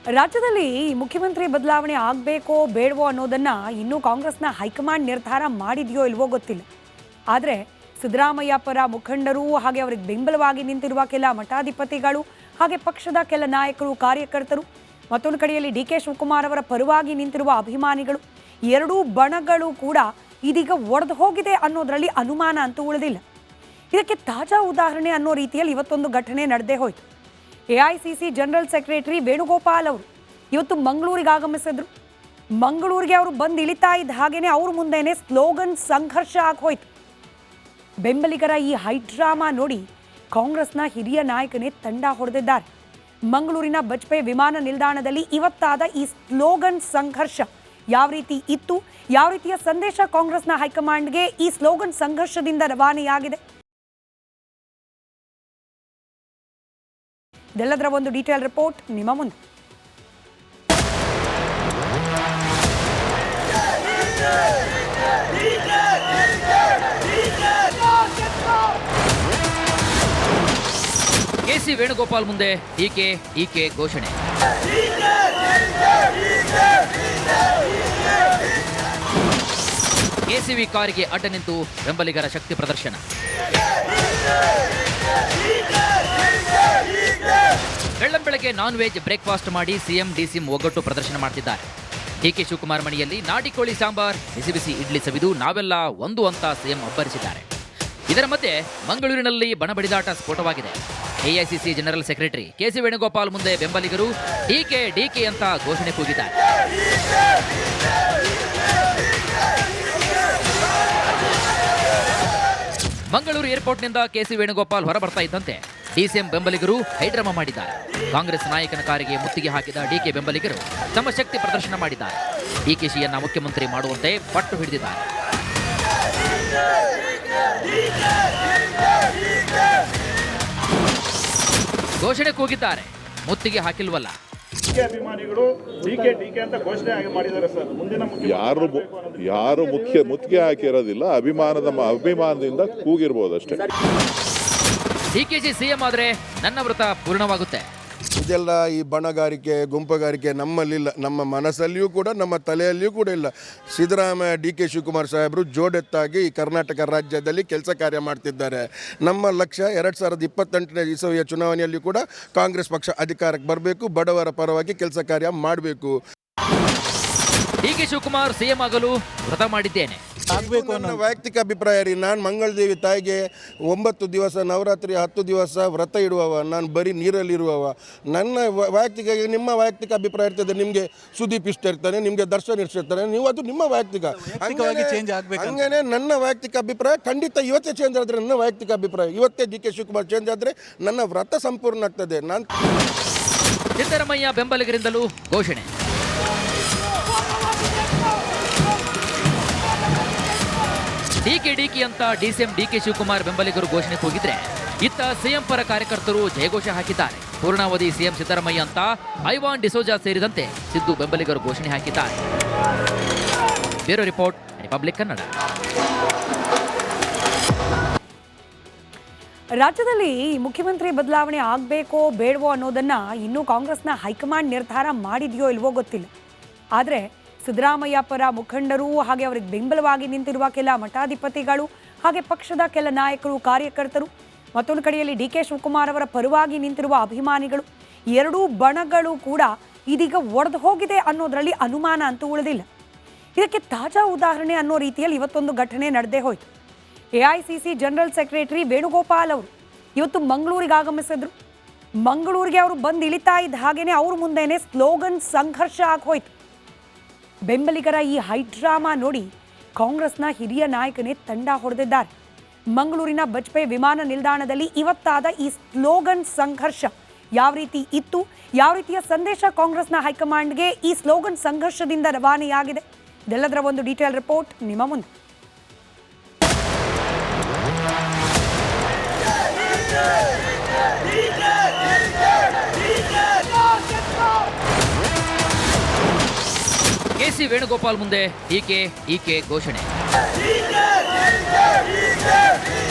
ರಾಜ್ಯದಲ್ಲಿ ಮುಖ್ಯಮಂತ್ರಿ ಬದಲಾವಣೆ ಆಗಬೇಕೋ ಬೇಡವೋ ಅನ್ನೋದನ್ನ ಇನ್ನೂ ಕಾಂಗ್ರೆಸ್ನ ಹೈಕಮಾಂಡ್ ನಿರ್ಧಾರ ಮಾಡಿದೆಯೋ ಇಲ್ವೋ ಗೊತ್ತಿಲ್ಲ. ಆದರೆ ಸಿದ್ದರಾಮಯ್ಯ ಪರ ಮುಖಂಡರು ಹಾಗೆ ಅವರಿಗೆ ಬೆಂಬಲವಾಗಿ ನಿಂತಿರುವ ಕೆಲ ಮಠಾಧಿಪತಿಗಳು ಹಾಗೆ ಪಕ್ಷದ ಕೆಲ ನಾಯಕರು ಕಾರ್ಯಕರ್ತರು ಮತ್ತೊಂದು ಕಡೆಯಲ್ಲಿ ಡಿ ಕೆ ಶಿವಕುಮಾರ್ ಅವರ ಪರವಾಗಿ ನಿಂತಿರುವ ಅಭಿಮಾನಿಗಳು ಎರಡೂ ಬಣಗಳು ಕೂಡ ಇದೀಗ ಒಡೆದು ಹೋಗಿದೆ ಅನ್ನೋದರಲ್ಲಿ ಅನುಮಾನ ಅಂತೂ ಉಳಿದಿಲ್ಲ. ಇದಕ್ಕೆ ತಾಜಾ ಉದಾಹರಣೆ ಅನ್ನೋ ರೀತಿಯಲ್ಲಿ ಇವತ್ತೊಂದು ಘಟನೆ ನಡೆದೇ ಹೋಯಿತು. ಎಐಸಿಸಿ ಜನರಲ್ ಸೆಕ್ರೆಟರಿ ವೇಣುಗೋಪಾಲ್ ಅವರು ಇವತ್ತು ಮಂಗಳೂರಿಗೆ ಆಗಮಿಸಿದ್ರು. ಮಂಗಳೂರಿಗೆ ಅವರು ಬಂದು ಇಳಿತಾ ಇದ್ದ ಹಾಗೇನೆ ಅವ್ರ ಮುಂದೆನೆ ಸ್ಲೋಗನ್ ಸಂಘರ್ಷ ಆಗೋಯ್ತು. ಬೆಂಬಲಿಗರ ಈ ಹೈಡ್ರಾಮಾ ನೋಡಿ ಕಾಂಗ್ರೆಸ್ನ ಹಿರಿಯ ನಾಯಕನೇ ತಂಡ ಹೊಡೆದಿದ್ದಾರೆ. ಮಂಗಳೂರಿನ ಬಜ್ಪೆ ವಿಮಾನ ನಿಲ್ದಾಣದಲ್ಲಿ ಇವತ್ತಾದ ಈ ಸ್ಲೋಗನ್ ಸಂಘರ್ಷ ಯಾವ ರೀತಿ ಇತ್ತು, ಯಾವ ರೀತಿಯ ಸಂದೇಶ ಕಾಂಗ್ರೆಸ್ನ ಹೈಕಮಾಂಡ್ಗೆ ಈ ಸ್ಲೋಗನ್ ಸಂಘರ್ಷದಿಂದ ರವಾನೆಯಾಗಿದೆ, ಇದೆಲ್ಲದರ ಒಂದು ಡೀಟೇಲ್ ರಿಪೋರ್ಟ್ ನಿಮ್ಮ ಮುಂದೆ. ಕೆಸಿ ವೇಣುಗೋಪಾಲ್ ಮುಂದೆ ಡಿಕೆ ಘೋಷಣೆ. ಕೆಸಿವಿ ಕಾರಿಗೆ ಅಡ್ಡ ನಿಂತು ಬೆಂಬಲಿಗರ ಶಕ್ತಿ ಪ್ರದರ್ಶನ. ಬೆಳ್ಳಂಬೆಳಗ್ಗೆ ನಾನ್ ವೆಜ್ ಬ್ರೇಕ್ಫಾಸ್ಟ್ ಮಾಡಿ ಸಿಎಂ ಡಿಸಿಎಂ ಒಗ್ಗಟ್ಟು ಪ್ರದರ್ಶನ ಮಾಡ್ತಿದ್ದಾರೆ. ಡಿಕೆ ಶಿವಕುಮಾರ್ ಮನೆಯಲ್ಲಿ ನಾಟಿ ಕೋಳಿ ಸಾಂಬಾರ್, ಬಿಸಿ ಬಿಸಿ ಇಡ್ಲಿ ಸವಿದು ನಾವೆಲ್ಲ ಒಂದು ಅಂತ ಸಿಎಂ ಅಬ್ಬರಿಸಿದ್ದಾರೆ. ಇದರ ಮಧ್ಯೆ ಮಂಗಳೂರಿನಲ್ಲಿ ಬಣಬಡಿದಾಟ ಸ್ಫೋಟವಾಗಿದೆ. AICC general secretary KC Venugopal ಮುಂದೆ ಬೆಂಬಲಿಗರು ಡಿಕೆ ಅಂತ ಘೋಷಣೆ ಕೂಗಿದ್ದಾರೆ. ಮಂಗಳೂರು ಏರ್ಪೋರ್ಟ್ನಿಂದ ಕೆಸಿ ವೇಣುಗೋಪಾಲ್ ಹೊರಬರ್ತಾ ಇದ್ದಂತೆ ಡಿಸಿಎಂ ಬೆಂಬಲಿಗರು ಹೈಡ್ರಾಮಾ ಮಾಡಿದ್ದಾರೆ. ಕಾಂಗ್ರೆಸ್ ನಾಯಕನ ಕಾರಿಗೆ ಮುತ್ತಿಗೆ ಹಾಕಿದ ಡಿಕೆ ಬೆಂಬಲಿಗರು ತಮ್ಮ ಶಕ್ತಿ ಪ್ರದರ್ಶನ ಮಾಡಿದ್ದಾರೆ. ಡಿಕೆಶಿಯನ್ನ ಮುಖ್ಯಮಂತ್ರಿ ಮಾಡುವಂತೆ ಪಟ್ಟು ಹಿಡಿದಿದ್ದಾರೆ. ಘೋಷಣೆ ಕೂಗಿದ್ದಾರೆ, ಮುತ್ತಿಗೆ ಹಾಕಿಲ್ವಲ್ಲ. ಅಭಿಮಾನಿಗಳು ಡಿಕೆ ಅಂತ ಘೋಷಣೆ ಮಾಡಿದ್ದಾರೆ ಸರ್. ಮುಂದಿನ ಯಾರು ಮುತ್ತಿಗೆ ಹಾಕಿರೋದಿಲ್ಲ, ಅಭಿಮಾನದಿಂದ ಕೂಗಿರ್ಬೋದು ಅಷ್ಟೇ. ಡಿಕೆಶಿ ಸಿಎಂ ಆದ್ರೆ ನನ್ನ ವ್ರತ ಪೂರ್ಣವಾಗುತ್ತೆ. ಇದೆಲ್ಲ ಈ ಬಣಗಾರಿಕೆ ಗುಂಪುಗಾರಿಕೆ ನಮ್ಮಲ್ಲಿಲ್ಲ, ನಮ್ಮ ಮನಸ್ಸಲ್ಲಿಯೂ ಕೂಡ ನಮ್ಮ ತಲೆಯಲ್ಲಿಯೂ ಕೂಡ ಇಲ್ಲ. ಸಿದ್ದರಾಮಯ್ಯ ಡಿ ಕೆ ಶಿವಕುಮಾರ್ ಸಾಹೇಬರು ಜೋಡೆತ್ತಾಗಿ ಈ ಕರ್ನಾಟಕ ರಾಜ್ಯದಲ್ಲಿ ಕೆಲಸ ಕಾರ್ಯ ಮಾಡ್ತಿದ್ದಾರೆ. ನಮ್ಮ ಲಕ್ಷ್ಯ 2028ನೇ ಇಸವಿಯ ಚುನಾವಣೆಯಲ್ಲಿ ಕೂಡ ಕಾಂಗ್ರೆಸ್ ಪಕ್ಷ ಅಧಿಕಾರಕ್ಕೆ ಬರಬೇಕು, ಬಡವರ ಪರವಾಗಿ ಕೆಲಸ ಕಾರ್ಯ ಮಾಡಬೇಕು. ಡಿ ಕೆ ಶಿವಕುಮಾರ್ ಸಿಎಂ ಆಗಲು ವ್ರತ ಮಾಡಿದ್ದೇನೆ. ನನ್ನ ವೈಯಕ್ತಿಕ ಅಭಿಪ್ರಾಯ ರೀ. ನಾನು ಮಂಗಳದೇವಿ ತಾಯಿಗೆ 9 ದಿವಸ ನವರಾತ್ರಿ 10 ದಿವಸ ವ್ರತ ಇಡುವವ, ನಾನು ಬರೀ ನೀರಲ್ಲಿರುವವ. ನನ್ನ ವೈಯಕ್ತಿಕ, ನಿಮ್ಮ ವೈಯಕ್ತಿಕ ಅಭಿಪ್ರಾಯ ಇರ್ತದೆ. ನಿಮಗೆ ಸುದೀಪ್ ಇಷ್ಟ ಇರ್ತಾನೆ, ನಿಮಗೆ ದರ್ಶನ್ ಇಷ್ಟ ಇರ್ತಾನೆ, ನೀವು ಅದು ನಿಮ್ಮ ವೈಯಕ್ತಿಕ. ಹಂಗೇನೆ ನನ್ನ ವೈಯಕ್ತಿಕ ಅಭಿಪ್ರಾಯ ಖಂಡಿತ ಇವತ್ತೇ ಚೇಂಜ್ ಆದರೆ, ನನ್ನ ವೈಯಕ್ತಿಕ ಅಭಿಪ್ರಾಯ ಇವತ್ತೇ ಡಿ ಕೆ ಶಿವಕುಮಾರ್ ಚೇಂಜ್ ಆದರೆ ನನ್ನ ವ್ರತ ಸಂಪೂರ್ಣ ಆಗ್ತದೆ. ನಾನು ಸಿದ್ದರಾಮಯ್ಯ ಬೆಂಬಲಿಗರಿಂದಲೂ ಘೋಷಣೆ. ಡಿಕೆ ಅಂತ ಡಿಸಿಎಂ ಡಿ ಕೆ ಶಿವಕುಮಾರ್ ಬೆಂಬಲಿಗರು ಘೋಷಣೆ ಕೂಗಿದ್ರೆ, ಇತ್ತ ಸಿಎಂ ಪರ ಕಾರ್ಯಕರ್ತರು ಜಯಘೋಷ ಹಾಕಿದ್ದಾರೆ. ಪೂರ್ಣಾವಧಿ ಸಿಎಂ ಸಿದ್ದರಾಮಯ್ಯ ಅಂತ ಐವಾನ್ ಡಿಸೋಜಾ ಸೇರಿದಂತೆ ಸಿದ್ದು ಬೆಂಬಲಿಗರು ಘೋಷಣೆ ಹಾಕಿದ್ದಾರೆ. Bureau report, republic Kannada. ರಾಜ್ಯದಲ್ಲಿ ಮುಖ್ಯಮಂತ್ರಿ ಬದಲಾವಣೆ ಆಗಬೇಕೋ ಬೇಡವೋ ಅನ್ನೋದನ್ನ ಇನ್ನೂ ಕಾಂಗ್ರೆಸ್ನ ಹೈಕಮಾಂಡ್ ನಿರ್ಧಾರ ಮಾಡಿದೆಯೋ ಇಲ್ವೋ ಗೊತ್ತಿಲ್ಲ. ಆದರೆ ಸಿದ್ದರಾಮಯ್ಯ ಪರ ಮುಖಂಡರು ಹಾಗೆ ಅವರಿಗೆ ಬೆಂಬಲವಾಗಿ ನಿಂತಿರುವ ಕೆಲ ಮಠಾಧಿಪತಿಗಳು ಹಾಗೆ ಪಕ್ಷದ ಕೆಲ ನಾಯಕರು ಕಾರ್ಯಕರ್ತರು ಮತ್ತೊಂದು ಕಡೆಯಲ್ಲಿ ಡಿ ಕೆ ಶಿವಕುಮಾರ್ ಅವರ ಪರವಾಗಿ ನಿಂತಿರುವ ಅಭಿಮಾನಿಗಳು ಎರಡೂ ಬಣಗಳು ಕೂಡ ಇದೀಗ ಒಡೆದು ಹೋಗಿದೆ ಅನ್ನೋದರಲ್ಲಿ ಅನುಮಾನ ಅಂತೂ ಉಳಿದಿಲ್ಲ. ಇದಕ್ಕೆ ತಾಜಾ ಉದಾಹರಣೆ ಅನ್ನೋ ರೀತಿಯಲ್ಲಿ ಇವತ್ತೊಂದು ಘಟನೆ ನಡೆದೇ ಹೋಯಿತು. ಎಐಸಿಸಿ ಜನರಲ್ ಸೆಕ್ರೆಟರಿ ವೇಣುಗೋಪಾಲ್ ಅವರು ಇವತ್ತು ಮಂಗಳೂರಿಗೆ ಆಗಮಿಸಿದ್ರು. ಮಂಗಳೂರಿಗೆ ಅವರು ಬಂದು ಇಳಿತಾ ಇದ್ದ ಹಾಗೇನೆ ಅವ್ರ ಮುಂದೆನೆ ಸ್ಲೋಗನ್ ಸಂಘರ್ಷ ಆಗೋಯ್ತು. ಬೆಂಬಲಿಗರ ಈ ಹೈಡ್ರಾಮಾ ನೋಡಿ ಕಾಂಗ್ರೆಸ್ನ ಹಿರಿಯ ನಾಯಕನೇ ತಂಡ ಹೊಡೆದಿದ್ದಾರೆ. ಮಂಗಳೂರಿನ ಬಜ್ಪೆ ವಿಮಾನ ನಿಲ್ದಾಣದಲ್ಲಿ ಇವತ್ತಾದ ಈ ಸ್ಲೋಗನ್ ಸಂಘರ್ಷ ಯಾವ ರೀತಿ ಇತ್ತು, ಯಾವ ರೀತಿಯ ಸಂದೇಶ ಕಾಂಗ್ರೆಸ್ನ ಹೈಕಮಾಂಡ್ಗೆ ಈ ಸ್ಲೋಗನ್ ಸಂಘರ್ಷದಿಂದ ರವಾನೆಯಾಗಿದೆ, ಇದೆಲ್ಲದರ ಒಂದು ಡೀಟೇಲ್ ರಿಪೋರ್ಟ್ ನಿಮ್ಮ ಮುಂದೆ. ಕೆಸಿ ವೇಣುಗೋಪಾಲ್ ಮುಂದೆ ಡಿಕೆ ಘೋಷಣೆ.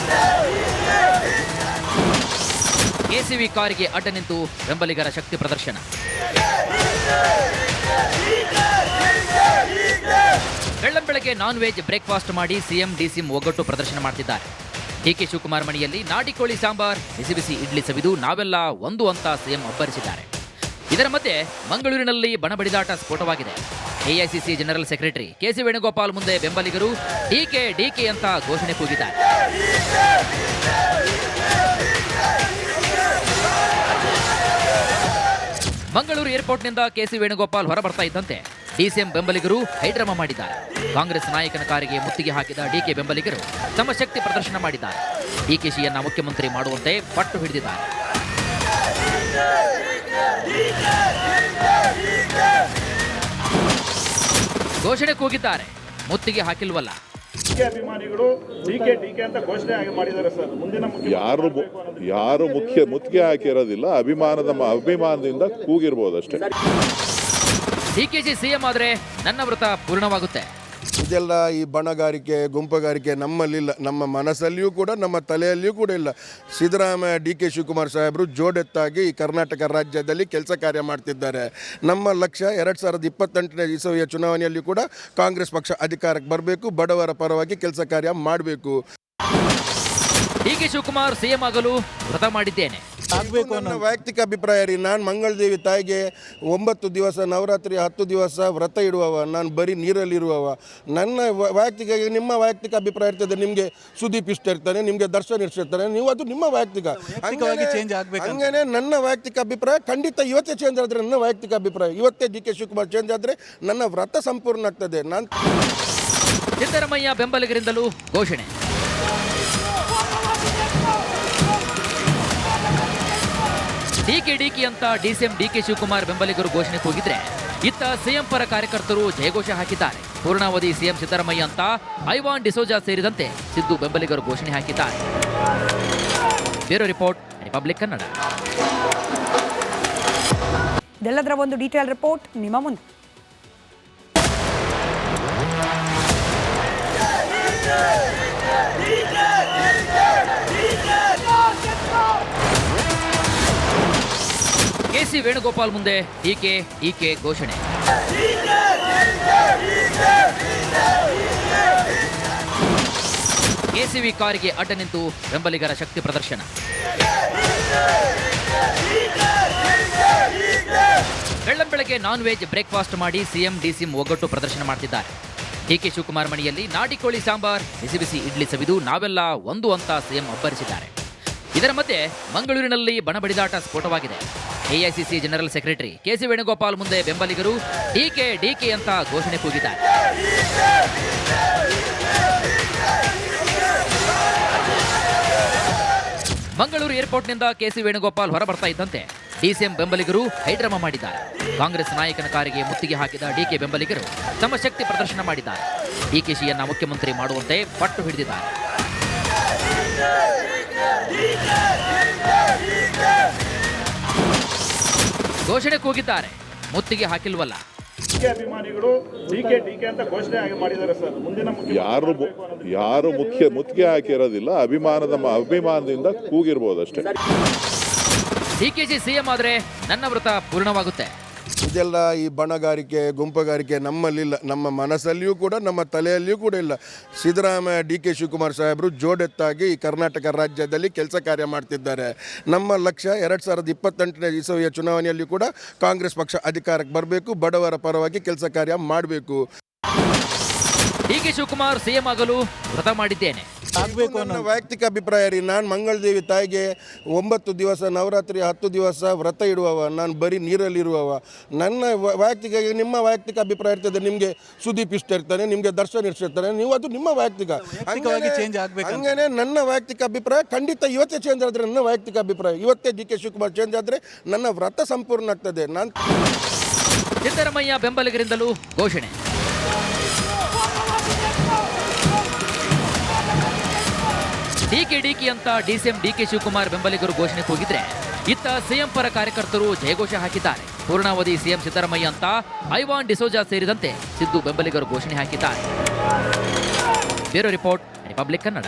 ಕೆಸಿವಿ ಕಾರಿಗೆ ಅಡ್ಡ ನಿಂತು ಬೆಂಬಲಿಗರ ಶಕ್ತಿ ಪ್ರದರ್ಶನ. ಬೆಳ್ಳಂಬೆಳಗ್ಗೆ ನಾನ್ ವೆಜ್ ಬ್ರೇಕ್ಫಾಸ್ಟ್ ಮಾಡಿ ಸಿಎಂ ಡಿಸಿಎಂ ಒಗ್ಗಟ್ಟು ಪ್ರದರ್ಶನ ಮಾಡ್ತಿದ್ದಾರೆ. ಡಿಕೆ ಶಿವಕುಮಾರ್ ಮನೆಯಲ್ಲಿ ನಾಟಿ ಕೋಳಿ ಸಾಂಬಾರ್, ಬಿಸಿ ಬಿಸಿ ಇಡ್ಲಿ ಸವಿದು ನಾವೆಲ್ಲ ಒಂದು ಅಂತ ಸಿಎಂ ಅಬ್ಬರಿಸಿದ್ದಾರೆ. ಇದರ ಮಧ್ಯೆ ಮಂಗಳೂರಿನಲ್ಲಿ ಬಣಬಡಿದಾಟ ಸ್ಫೋಟವಾಗಿದೆ. AICC general secretary KC Venugopal ಮುಂದೆ ಬೆಂಬಲಿಗರು ಡಿಕೆ ಅಂತ ಘೋಷಣೆ ಕೂಗಿದ್ದಾರೆ. ಮಂಗಳೂರು ಏರ್ಪೋರ್ಟ್ನಿಂದ ಕೆಸಿ ವೇಣುಗೋಪಾಲ್ ಹೊರಬರ್ತಾ ಇದ್ದಂತೆ ಡಿಸಿಎಂ ಬೆಂಬಲಿಗರು ಹೈಡ್ರಾಮಾ ಮಾಡಿದ್ದಾರೆ. ಕಾಂಗ್ರೆಸ್ ನಾಯಕನ ಕಾರಿಗೆ ಮುತ್ತಿಗೆ ಹಾಕಿದ ಡಿಕೆ ಬೆಂಬಲಿಗರು ತಮ್ಮ ಶಕ್ತಿ ಪ್ರದರ್ಶನ ಮಾಡಿದ್ದಾರೆ. ಡಿಕೆಶಿಯನ್ನ ಮುಖ್ಯಮಂತ್ರಿ ಮಾಡುವಂತೆ ಪಟ್ಟು ಹಿಡಿದಿದ್ದಾರೆ. ಘೋಷಣೆ ಕೂಗಿದ್ದಾರೆ, ಮುತ್ತಿಗೆ ಹಾಕಿಲ್ವಲ್ಲ. ಡಿಕೆ ಅಭಿಮಾನಿಗಳು ಡಿಕೆ ಅಂತ ಘೋಷಣೆ ಮಾಡಿದ್ದಾರೆ ಸರ್. ಮುಂದಿನ ಯಾರು ಮುತ್ತಿಗೆ ಹಾಕಿರೋದಿಲ್ಲ. ಅಭಿಮಾನದಿಂದ ಕೂಗಿರ್ಬೋದು ಅಷ್ಟೇ. ಡಿಕೆಶಿ ಸಿಎಂ ಆದ್ರೆ ನನ್ನ ವ್ರತ ಪೂರ್ಣವಾಗುತ್ತೆ. ಇದೆಲ್ಲ ಈ ಬಣಗಾರಿಕೆ ಗುಂಪುಗಾರಿಕೆ ನಮ್ಮಲ್ಲಿಲ್ಲ, ನಮ್ಮ ಮನಸ್ಸಲ್ಲಿಯೂ ಕೂಡ ನಮ್ಮ ತಲೆಯಲ್ಲಿಯೂ ಕೂಡ ಇಲ್ಲ. ಸಿದ್ದರಾಮಯ್ಯ ಡಿಕೆ ಶಿವಕುಮಾರ್ ಸಾಹೇಬರು ಜೋಡೆತ್ತಾಗಿ ಈ ಕರ್ನಾಟಕ ರಾಜ್ಯದಲ್ಲಿ ಕೆಲಸ ಕಾರ್ಯ ಮಾಡ್ತಿದ್ದಾರೆ. ನಮ್ಮ ಲಕ್ಷ್ಯ 2028ನೇ ಇಸವಿಯ ಚುನಾವಣೆಯಲ್ಲಿ ಕೂಡ ಕಾಂಗ್ರೆಸ್ ಪಕ್ಷ ಅಧಿಕಾರಕ್ಕೆ ಬರಬೇಕು, ಬಡವರ ಪರವಾಗಿ ಕೆಲಸ ಕಾರ್ಯ ಮಾಡಬೇಕು. ಡಿಕೆ ಶಿವಕುಮಾರ್ ಸಿಎಂ ಆಗಲು ವ್ರತ ಮಾಡಿದ್ದೇನೆ. ನನ್ನ ವೈಯಕ್ತಿಕ ಅಭಿಪ್ರಾಯ ರೀ. ನಾನು ಮಂಗಳದೇವಿ ತಾಯಿಗೆ 9 ದಿವಸ ನವರಾತ್ರಿ 10 ದಿವಸ ವ್ರತ ಇಡುವವ, ನಾನು ಬರೀ ನೀರಲ್ಲಿರುವವ. ನನ್ನ ವೈಯಕ್ತಿಕ, ನಿಮ್ಮ ವೈಯಕ್ತಿಕ ಅಭಿಪ್ರಾಯ ಇರ್ತದೆ. ನಿಮಗೆ ಸುದೀಪ್ ಇಷ್ಟ ಇರ್ತಾನೆ, ನಿಮಗೆ ದರ್ಶನ್ ಇಷ್ಟ ಇರ್ತಾನೆ, ನೀವು ಅದು ನಿಮ್ಮ ವೈಯಕ್ತಿಕ. ಹಂಗೇನೆ ನನ್ನ ವೈಯಕ್ತಿಕ ಅಭಿಪ್ರಾಯ ಖಂಡಿತ ಇವತ್ತೇ ಚೇಂಜ್ ಆದರೆ, ನನ್ನ ವೈಯಕ್ತಿಕ ಅಭಿಪ್ರಾಯ ಇವತ್ತೇ ಡಿಕೆ ಶಿವಕುಮಾರ್ ಚೇಂಜ್ ಆದರೆ ನನ್ನ ವ್ರತ ಸಂಪೂರ್ಣ ಆಗ್ತದೆ. ನಾನು ಸಿದ್ದರಾಮಯ್ಯ ಬೆಂಬಲಿಗರಿಂದಲೂ ಘೋಷಣೆ. ಡಿಕೆ ಅಂತ ಡಿಸಿಎಂ ಡಿಕೆ ಶಿವಕುಮಾರ್ ಬೆಂಬಲಿಗರು ಘೋಷಣೆ ಕೂಗಿದ್ರೆ, ಇತ್ತ ಸಿಎಂ ಪರ ಕಾರ್ಯಕರ್ತರು ಜಯಘೋಷ ಹಾಕಿದ್ದಾರೆ. ಪೂರ್ಣಾವಧಿ ಸಿಎಂ ಸಿದ್ದರಾಮಯ್ಯ ಅಂತ ಐವಾನ್ ಡಿಸೋಜಾ ಸೇರಿದಂತೆ ಸಿದ್ದು ಬೆಂಬಲಿಗರು ಘೋಷಣೆ ಹಾಕಿದ್ದಾರೆ. Bureau report, republic Kannada. ಇದೆಲ್ಲದರ ಒಂದು ಡೀಟೇಲ್ ರಿಪೋರ್ಟ್ ನಿಮ್ಮ ಮುಂದೆ. ಕೆಸಿ ವೇಣುಗೋಪಾಲ್ ಮುಂದೆ ಡಿಕೆ ಘೋಷಣೆ. ಕೆಸಿವಿ ಕಾರಿಗೆ ಅಡ್ಡ ನಿಂತು ಬೆಂಬಲಿಗರ ಶಕ್ತಿ ಪ್ರದರ್ಶನ. ಬೆಳ್ಳಂಬೆಳಗ್ಗೆ ನಾನ್ ವೆಜ್ ಬ್ರೇಕ್ಫಾಸ್ಟ್ ಮಾಡಿ ಸಿಎಂ ಡಿಸಿಎಂ ಒಗ್ಗಟ್ಟು ಪ್ರದರ್ಶನ ಮಾಡ್ತಿದ್ದಾರೆ. ಡಿಕೆ ಶಿವಕುಮಾರ್ ಮನೆಯಲ್ಲಿ ನಾಟಿ ಕೋಳಿ ಸಾಂಬಾರ್, ಬಿಸಿ ಬಿಸಿ ಇಡ್ಲಿ ಸವಿದು ನಾವೆಲ್ಲ ಒಂದು ಅಂತ ಸಿಎಂ ಅಬ್ಬರಿಸಿದ್ದಾರೆ. ಇದರ ಮಧ್ಯೆ ಮಂಗಳೂರಿನಲ್ಲಿ ಬಣಬಡಿದಾಟ ಸ್ಫೋಟವಾಗಿದೆ. AICC general secretary KC Venugopal ಮುಂದೆ ಬೆಂಬಲಿಗರು ಡಿಕೆ ಅಂತ ಘೋಷಣೆ ಕೂಗಿದ್ದಾರೆ. ಮಂಗಳೂರು ಏರ್ಪೋರ್ಟ್ನಿಂದ ಕೆಸಿ ವೇಣುಗೋಪಾಲ್ ಹೊರಬರ್ತಾ ಇದ್ದಂತೆ ಡಿಸಿಎಂ ಬೆಂಬಲಿಗರು ಹೈಡ್ರಾಮಾ ಮಾಡಿದ್ದಾರೆ. ಕಾಂಗ್ರೆಸ್ ನಾಯಕನ ಕಾರಿಗೆ ಮುತ್ತಿಗೆ ಹಾಕಿದ ಡಿಕೆ ಬೆಂಬಲಿಗರು ತಮ್ಮ ಶಕ್ತಿ ಪ್ರದರ್ಶನ ಮಾಡಿದ್ದಾರೆ. ಡಿಕೆಶಿಯನ್ನ ಮುಖ್ಯಮಂತ್ರಿ ಮಾಡುವಂತೆ ಪಟ್ಟು ಹಿಡಿದಿದ್ದಾರೆ. ಘೋಷಣೆ ಕೂಗಿದ್ದಾರೆ, ಮುತ್ತಿಗೆ ಹಾಕಿಲ್ವಲ್ಲ. ಡಿಕೆ ಅಭಿಮಾನಿಗಳು ಡಿಕೆ ಅಂತ ಘೋಷಣೆ ಮಾಡಿದ್ದಾರೆ ಸರ್. ಮುಂದಿನ ಯಾರು ಮುತ್ತಿಗೆ ಹಾಕಿರೋದಿಲ್ಲ. ಅಭಿಮಾನದಿಂದ ಕೂಗಿರ್ಬೋದು ಅಷ್ಟೇ. ಡಿಕೆಶಿ ಸಿಎಂ ಆದ್ರೆ ನನ್ನ ವ್ರತ ಪೂರ್ಣವಾಗುತ್ತೆ. ಇದೆಲ್ಲ ಈ ಬಣಗಾರಿಕೆ ಗುಂಪುಗಾರಿಕೆ ನಮ್ಮಲ್ಲಿಲ್ಲ, ನಮ್ಮ ಮನಸ್ಸಲ್ಲಿಯೂ ಕೂಡ ನಮ್ಮ ತಲೆಯಲ್ಲಿಯೂ ಕೂಡ ಇಲ್ಲ. ಸಿದ್ದರಾಮಯ್ಯ ಡಿಕೆ ಶಿವಕುಮಾರ್ ಸಾಹೇಬರು ಜೋಡೆತ್ತಾಗಿ ಈ ಕರ್ನಾಟಕ ರಾಜ್ಯದಲ್ಲಿ ಕೆಲಸ ಕಾರ್ಯ ಮಾಡ್ತಿದ್ದಾರೆ. ನಮ್ಮ ಲಕ್ಷ್ಯ 2028ನೇ ಇಸವಿಯ ಚುನಾವಣೆಯಲ್ಲಿ ಕೂಡ ಕಾಂಗ್ರೆಸ್ ಪಕ್ಷ ಅಧಿಕಾರಕ್ಕೆ ಬರಬೇಕು, ಬಡವರ ಪರವಾಗಿ ಕೆಲಸ ಕಾರ್ಯ ಮಾಡಬೇಕು. ಡಿಕೆ ಶಿವಕುಮಾರ್ ಸಿಎಂ ಆಗಲು ವ್ರತ ಮಾಡಿದ್ದೇನೆ. ನನ್ನ ವೈಯಕ್ತಿಕ ಅಭಿಪ್ರಾಯ ರೀ. ನಾನು ಮಂಗಳದೇವಿ ತಾಯಿಗೆ 9 ದಿವಸ ನವರಾತ್ರಿ 10 ದಿವಸ ವ್ರತ ಇಡುವವ, ನಾನು ಬರೀ ನೀರಲ್ಲಿರುವವ. ನನ್ನ ವೈಯಕ್ತಿಕ, ನಿಮ್ಮ ವೈಯಕ್ತಿಕ ಅಭಿಪ್ರಾಯ ಇರ್ತದೆ. ನಿಮಗೆ ಸುದೀಪ್ ಇಷ್ಟ ಇರ್ತಾನೆ, ನಿಮಗೆ ದರ್ಶನ್ ಇಷ್ಟ ಇರ್ತಾನೆ, ನೀವು ಅದು ನಿಮ್ಮ ವೈಯಕ್ತಿಕ. ಹಂಗೇನೆ ನನ್ನ ವೈಯಕ್ತಿಕ ಅಭಿಪ್ರಾಯ ಖಂಡಿತ ಇವತ್ತೇ ಚೇಂಜ್ ಆದರೆ, ನನ್ನ ವೈಯಕ್ತಿಕ ಅಭಿಪ್ರಾಯ ಇವತ್ತೇ ಡಿಕೆ ಶಿವಕುಮಾರ್ ಚೇಂಜ್ ಆದರೆ ನನ್ನ ವ್ರತ ಸಂಪೂರ್ಣ ಆಗ್ತದೆ. ನಾನು ಸಿದ್ದರಾಮಯ್ಯ ಬೆಂಬಲಿಗರಿಂದಲೂ ಘೋಷಣೆ. ಡಿಕೆ ಅಂತ ಡಿಸಿಎಂ ಡಿಕೆ ಶಿವಕುಮಾರ್ ಬೆಂಬಲಿಗರು ಘೋಷಣೆ ಕೂಗಿದ್ರೆ, ಇತ್ತ ಸಿಎಂ ಪರ ಕಾರ್ಯಕರ್ತರು ಜಯಘೋಷ ಹಾಕಿದ್ದಾರೆ. ಪೂರ್ಣಾವಧಿ ಸಿಎಂ ಸಿದ್ದರಾಮಯ್ಯ ಅಂತ ಐವಾನ್ ಡಿಸೋಜಾ ಸೇರಿದಂತೆ ಸಿದ್ದು ಬೆಂಬಲಿಗರು ಘೋಷಣೆ ಹಾಕಿದ್ದಾರೆ. Bureau report, republic Kannada.